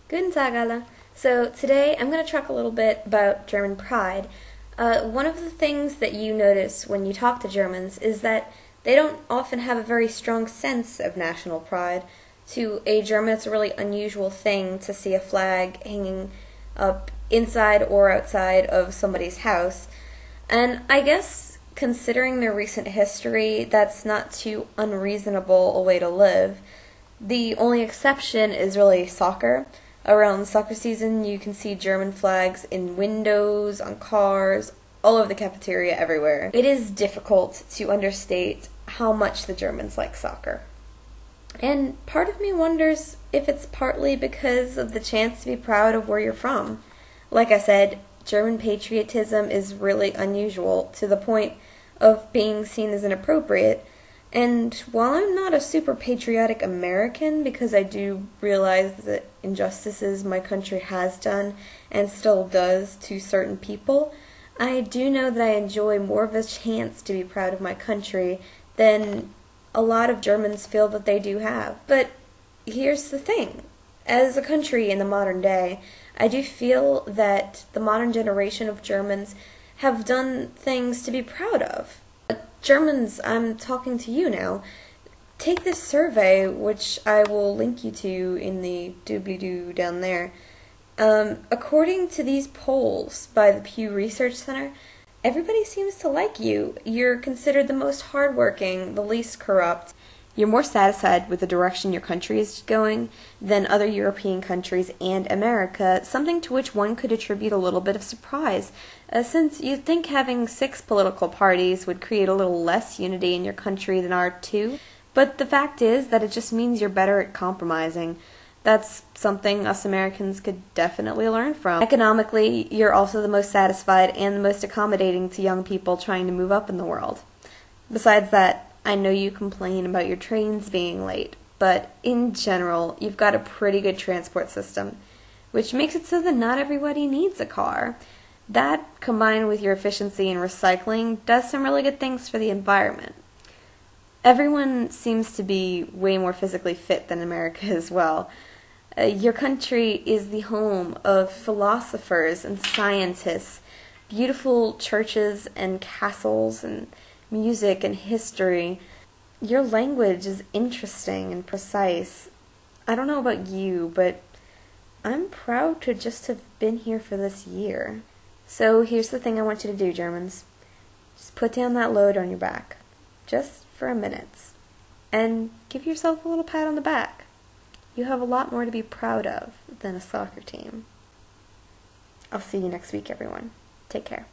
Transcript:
Guten Tag alle. So today I'm going to talk a little bit about German pride. One of the things that you notice when you talk to Germans is that they don't often have a very strong sense of national pride. To a German, it's a really unusual thing to see a flag hanging up inside or outside of somebody's house. And I guess considering their recent history, that's not too unreasonable a way to live. The only exception is really soccer. Around soccer season, you can see German flags in windows, on cars, all over the cafeteria, everywhere. It is difficult to understate how much the Germans like soccer. And part of me wonders if it's partly because of the chance to be proud of where you're from. Like I said, German patriotism is really unusual to the point of being seen as inappropriate. And while I'm not a super patriotic American, because I do realize the injustices my country has done and still does to certain people, I do know that I enjoy more of a chance to be proud of my country than a lot of Germans feel that they do have. But here's the thing. As a country in the modern day, I do feel that the modern generation of Germans have done things to be proud of. Germans, I'm talking to you now. Take this survey, which I will link you to in the doobly-doo down there. According to these polls by the Pew Research Center, everybody seems to like you. You're considered the most hardworking, the least corrupt. You're more satisfied with the direction your country is going than other European countries and America, something to which one could attribute a little bit of surprise, since you'd think having 6 political parties would create a little less unity in your country than our 2. But the fact is that it just means you're better at compromising. That's something us Americans could definitely learn from. Economically, you're also the most satisfied and the most accommodating to young people trying to move up in the world. Besides that, I know you complain about your trains being late, but in general, you've got a pretty good transport system, which makes it so that not everybody needs a car. That, combined with your efficiency in recycling, does some really good things for the environment. Everyone seems to be way more physically fit than America as well. Your country is the home of philosophers and scientists, beautiful churches and castles and music and history. Your language is interesting and precise. I don't know about you, but I'm proud to just have been here for this year. So here's the thing I want you to do, Germans. Just put down that load on your back, just for a minute, and give yourself a little pat on the back. You have a lot more to be proud of than a soccer team. I'll see you next week, everyone. Take care.